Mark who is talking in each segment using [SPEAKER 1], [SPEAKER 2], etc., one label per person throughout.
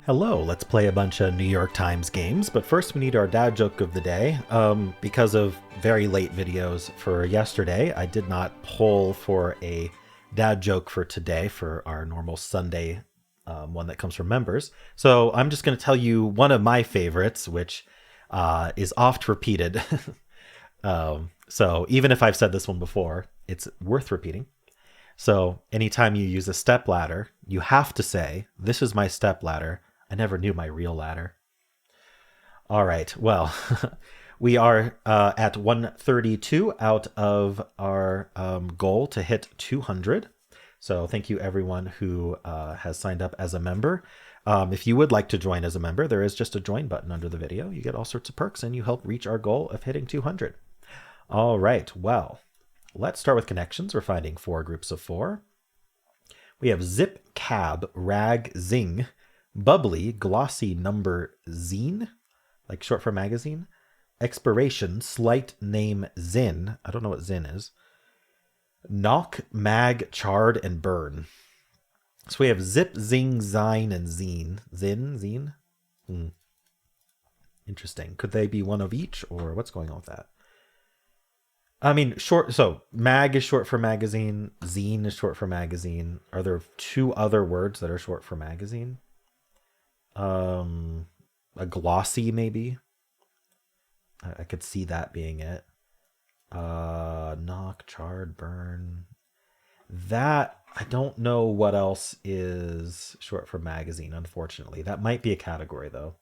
[SPEAKER 1] Hello, let's play a bunch of New York Times games, but first we need our dad joke of the day. Because of very late videos for yesterday, I did not poll for a dad joke for today for our normal Sunday one that comes from members. So I'm just going to tell you one of my favorites, which is oft repeated. So even if I've said this one before, it's worth repeating. So anytime you use a step ladder, you have to say, "This is my step ladder. I never knew my real ladder." All right. Well, we are at 132 out of our goal to hit 200. So thank you everyone who has signed up as a member. If you would like to join as a member, there is just a join button under the video. You get all sorts of perks and you help reach our goal of hitting 200. All right. Well, let's start with connections. We're finding 4 groups of 4. We have zip, cab, rag, zing, bubbly, glossy, number, zine, like short for magazine, expiration, slight, name, zin. I don't know what zin is. Knock, mag, chard, and burn. So we have zip, zing, zine, and zine. Zin, zine. Interesting. Could they be one of each, or what's going on with that? I mean, short. So mag is short for magazine. Zine is short for magazine. Are there 2 other words that are short for magazine? A glossy maybe. I could see that being it. Knock, chard, burn. That I don't know what else is short for magazine. Unfortunately, that might be a category though.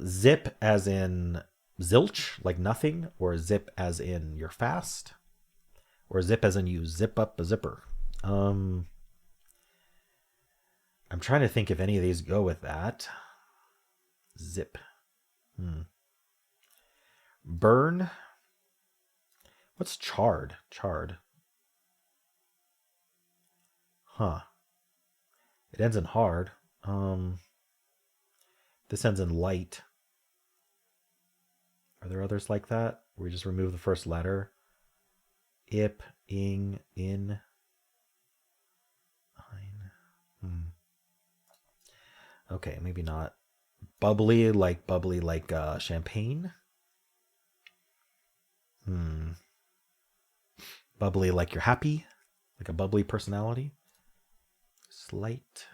[SPEAKER 1] Zip as in zilch, like nothing, or zip as in you're fast, or zip as in you zip up a zipper. I'm trying to think if any of these go with that. Zip. Burn. What's chard? Chard. Huh. It ends in hard. This ends in light. Are there others like that? Where we just remove the first letter? Ip, ing, in. Okay, maybe not. Bubbly like champagne. Bubbly like you're happy, like a bubbly personality. Slight.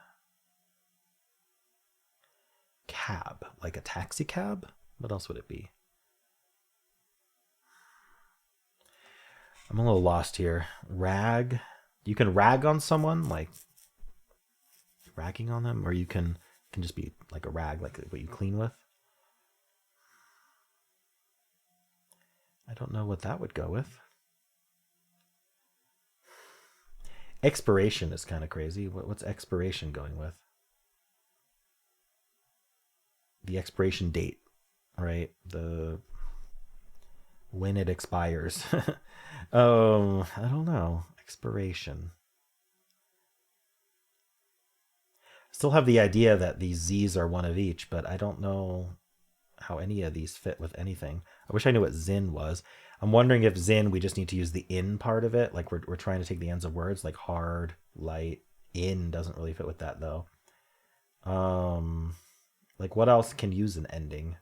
[SPEAKER 1] Cab, like a taxi cab. What else would it be? I'm a little lost here. Rag. You can rag on someone, like ragging on them, or you can just be like a rag, like what you clean with. I don't know what that would go with. Expiration is kind of crazy. What's expiration going with? The expiration date, right? The when it expires. I don't know. Expiration. Still have the idea that these Z's are one of each, but I don't know how any of these fit with anything. I wish I knew what zin was. I'm wondering if zin, we just need to use the in part of it. Like we're trying to take the ends of words, like hard, light. In doesn't really fit with that though. Like what else can use an ending?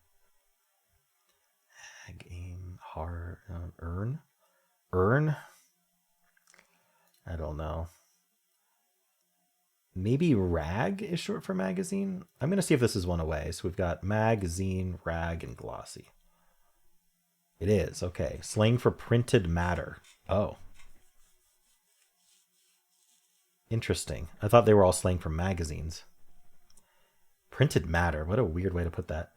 [SPEAKER 1] Aim, hard, earn? Earn? I don't know. Maybe rag is short for magazine. I'm going to see if this is one away. So we've got magazine, rag, and glossy. It is. Okay. Slang for printed matter. Oh. Interesting. I thought they were all slang for magazines. Printed matter. What a weird way to put that.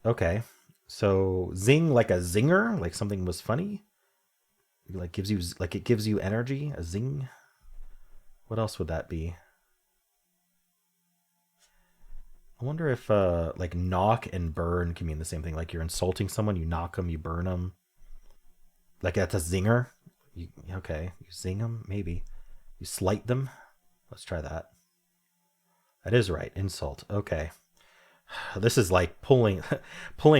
[SPEAKER 1] Okay. So zing like a zinger, like something was funny. Like it gives you energy, a zing. What else would that be? I wonder if like knock and burn can mean the same thing. Like you're insulting someone, you knock them, you burn them. Like that's a zinger. Okay, you zing them, maybe. You slight them. Let's try that. That is right. Insult. Okay. This is like pulling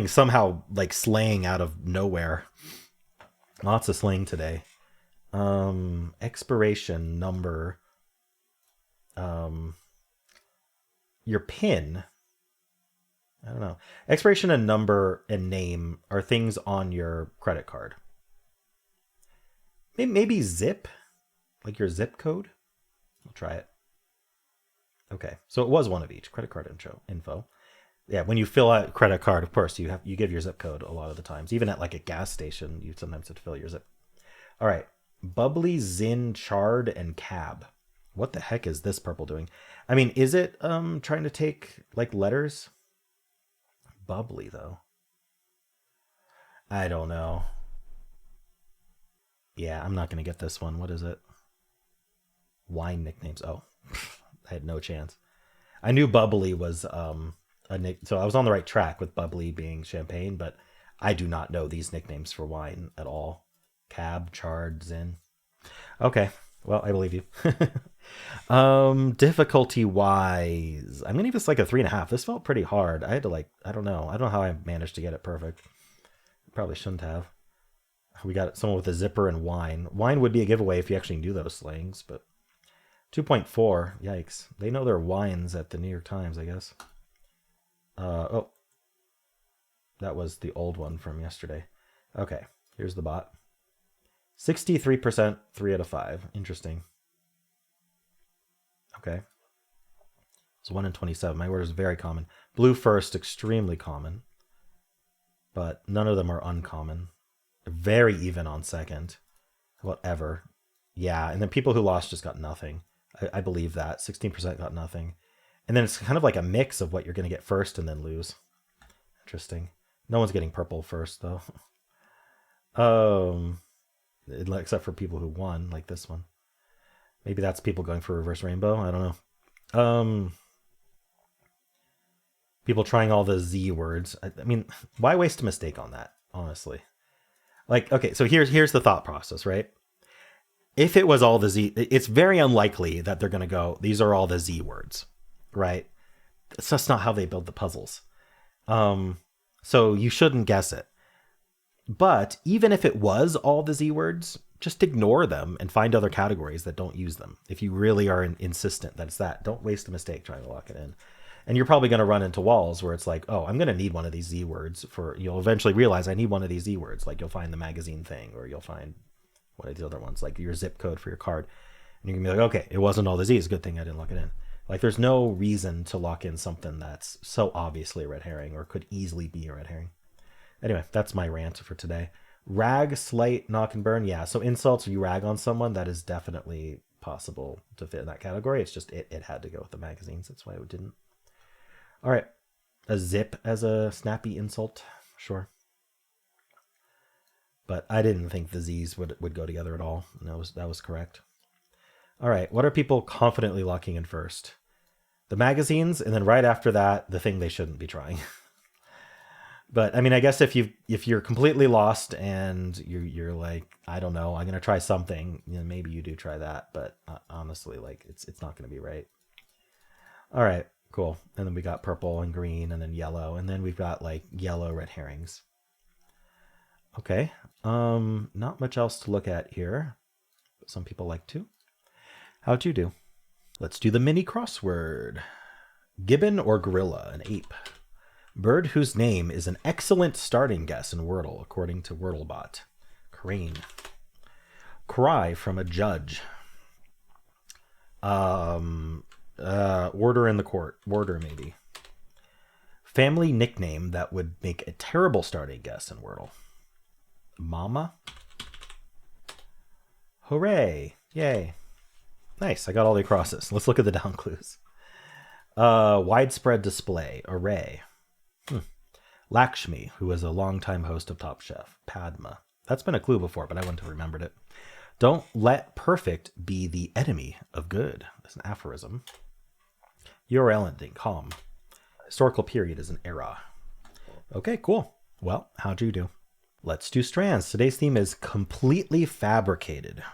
[SPEAKER 1] somehow like slang out of nowhere. Lots of slang today. Expiration number. your PIN, I don't know. Expiration and number and name are things on your credit card. Maybe zip, like your zip code. We'll try it. Okay, so it was one of each. Credit card info. Yeah, when you fill out credit card, of course, you give your zip code a lot of the times. Even at like a gas station, you sometimes have to fill your zip. All right, bubbly, zin, chard, and cab. What the heck is this purple doing? I mean, is it trying to take like letters? Bubbly though. I don't know. Yeah, I'm not gonna get this one. What is it? Wine nicknames. Oh, I had no chance. I knew bubbly was a nick, so I was on the right track with bubbly being champagne, but I do not know these nicknames for wine at all. Cab, chard, zin. Okay, well, I believe you. Difficulty wise, I'm gonna give this like a 3.5. This felt pretty hard. I had to like, I don't know how I managed to get it perfect. Probably shouldn't have. We got someone with a zipper and wine. Wine would be a giveaway if you actually knew those slangs, but 2.4. Yikes. They know their wines at the New York Times, I guess. Oh, that was the old one from yesterday. Okay, here's the bot. 63%, 3 out of 5. Interesting. Okay. It's 1 in 27. My word is very common. Blue first, extremely common. But none of them are uncommon. Very even on second. Whatever. Yeah, and then people who lost just got nothing. I believe that. 16% got nothing. And then it's kind of like a mix of what you're going to get first and then lose. Interesting. No one's getting purple first, though. Except for people who won, like this one. Maybe that's people going for reverse rainbow. I don't know. People trying all the Z words. I mean, why waste a mistake on that, honestly? Like, okay, so here's the thought process, right? If it was all the Z, it's very unlikely that they're going to go, these are all the Z words, right? It's just not how they build the puzzles. So you shouldn't guess it. But even if it was all the Z words, just ignore them and find other categories that don't use them. If you really are insistent that it's that, don't waste a mistake trying to lock it in. And you're probably going to run into walls where it's like, oh, I'm going to need one of these Z words for, you'll eventually realize I need one of these Z words. Like you'll find the magazine thing, or you'll find one of the other ones, like your zip code for your card. And you can be like, okay, it wasn't all the Z's. Good thing I didn't lock it in. Like there's no reason to lock in something that's so obviously a red herring or could easily be a red herring. Anyway, that's my rant for today. Rag, slight, knock and burn. Yeah, so insults, you rag on someone, that is definitely possible to fit in that category. It's just it had to go with the magazines. That's why it didn't. All right. A zip as a snappy insult. Sure. But I didn't think the Z's would go together at all. And that was correct. All right. What are people confidently locking in first? The magazines, and then right after that, the thing they shouldn't be trying. But I mean, I guess if you're completely lost and you're like, I don't know, I'm gonna try something, you know, maybe you do try that. But honestly, like it's not gonna be right. All right, cool. And then we got purple and green, and then yellow, and then we've got like yellow red herrings. Okay, not much else to look at here, but some people like to. How'd you do? Let's do the mini crossword. Gibbon or gorilla, an ape. Bird whose name is an excellent starting guess in Wordle, according to WordleBot. Crane. Cry from a judge. Order in the court. Warder, maybe. Family nickname that would make a terrible starting guess in Wordle. Mama. Hooray. Yay. Nice, I got all the crosses. Let's look at the down clues. Widespread display. Array. Lakshmi, who is a longtime host of Top Chef. Padma. That's been a clue before, but I wouldn't have remembered it. Don't let perfect be the enemy of good. That's an aphorism. URL ending, com. Historical period is an era. Okay, cool. Well, how'd you do? Let's do strands. Today's theme is completely fabricated.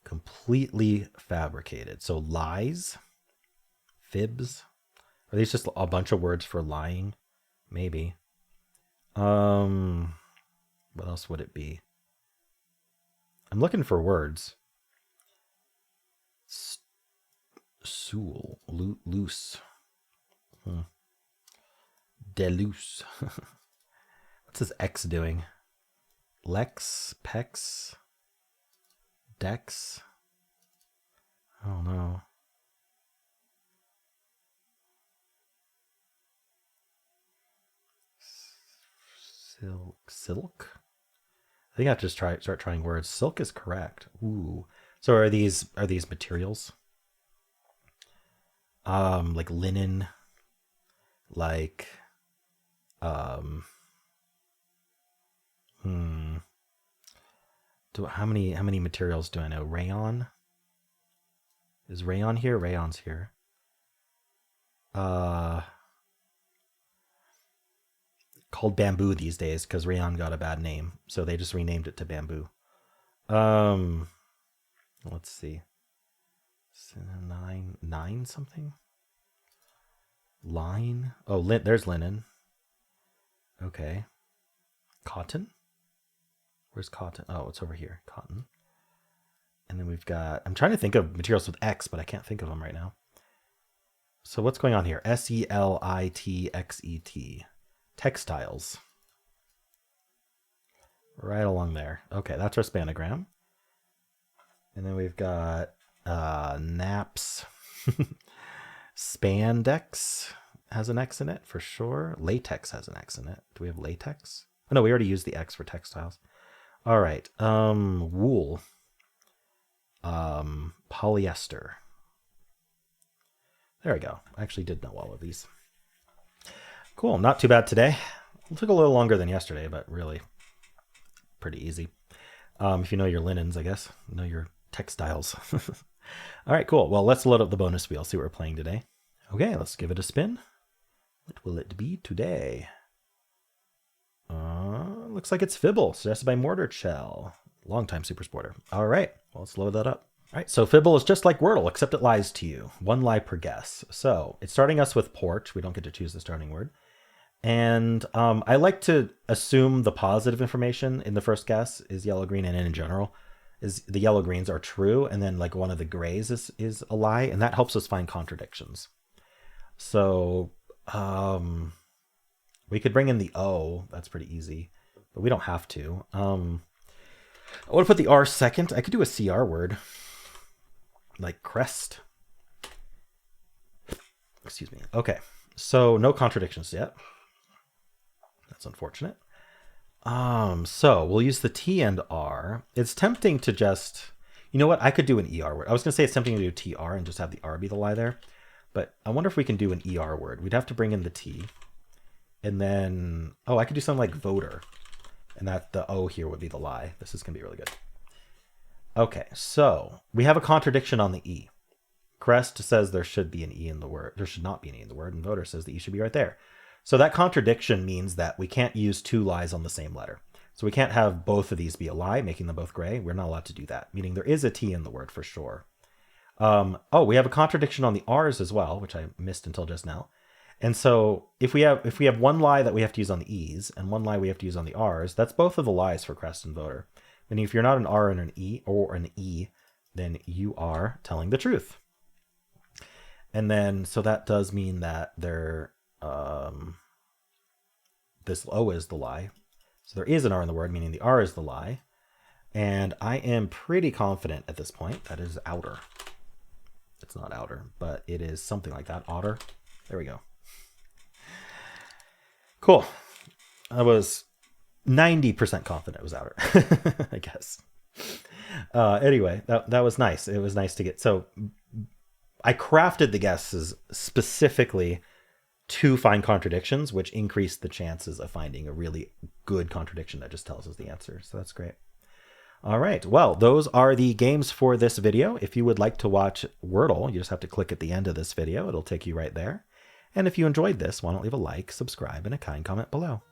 [SPEAKER 1] Completely fabricated. So lies, fibs. Are these just a bunch of words for lying? Maybe. What else would it be? I'm looking for words. Sool, loose. Deleuze. What's this X doing? Lex, Pex, Dex. Oh no. Silk. I think I have to just start trying words. Silk is correct. Ooh. So are these materials? Like linen, like how many materials do I know? Rayon? Is rayon here? Rayon's here. Called bamboo these days because rayon got a bad name, so they just renamed it to bamboo. Let's see. Nine something. Line. Oh, there's linen. Okay. Cotton. Where's cotton? Oh, it's over here. Cotton. And then we've got. I'm trying to think of materials with X, but I can't think of them right now. So what's going on here? SELITXET. Textiles. Right along there. Okay, that's our spanogram. And then we've got naps. Spandex has an X in it for sure. Latex has an X in it. Do we have latex? Oh, no, we already used the X for textiles. All right. Wool. Polyester. There we go. I actually did know all of these. Cool. Not too bad today. It took a little longer than yesterday, but really pretty easy. If you know your linens, I guess. Know your textiles. All right, cool. Well, let's load up the bonus wheel, see what we're playing today. Okay, let's give it a spin. What will it be today? Looks like it's Fibble, suggested by Mortar Shell. Longtime Super Sporter. All right, well, let's load that up. All right, so Fibble is just like Wordle, except it lies to you. One lie per guess. So it's starting us with port. We don't get to choose the starting word. And I like to assume the positive information in the first guess is yellow, green, and in general is the yellow greens are true, and then like one of the grays is a lie, and that helps us find contradictions. So we could bring in the O. That's pretty easy, but we don't have to. I want to put the R second. I could do a CR word, like crest. Excuse me. Okay, so no contradictions yet. That's unfortunate. So we'll use the T and R. It's tempting to just, you know what? I could do an ER word. I was going to say it's tempting to do TR and just have the R be the lie there. But I wonder if we can do an ER word. We'd have to bring in the T. And then, I could do something like voter. And that the O here would be the lie. This is going to be really good. Okay, so we have a contradiction on the E. Crest says there should be an E in the word. There should not be an E in the word. And voter says the E should be right there. So that contradiction means that we can't use two lies on the same letter. So we can't have both of these be a lie, making them both gray. We're not allowed to do that, meaning there is a T in the word for sure. We have a contradiction on the R's as well, which I missed until just now. And so if we have one lie that we have to use on the E's and one lie we have to use on the R's, that's both of the lies for crest and voter. Meaning if you're not an R and an E or an E, then you are telling the truth. And then, so that does mean that this O is the lie. So there is an R in the word, meaning the R is the lie. And I am pretty confident at this point that is outer. It's not outer, but it is something like that. Otter. There we go. Cool. I was 90% confident it was outer, I guess. Anyway, that was nice. It was nice to get. So I crafted the guesses specifically to find contradictions, which increased the chances of finding a really good contradiction that just tells us the answer. So that's great. All right. Well, those are the games for this video. If you would like to watch Wordle, you just have to click at the end of this video. It'll take you right there. And if you enjoyed this, why don't leave a like, subscribe, and a kind comment below.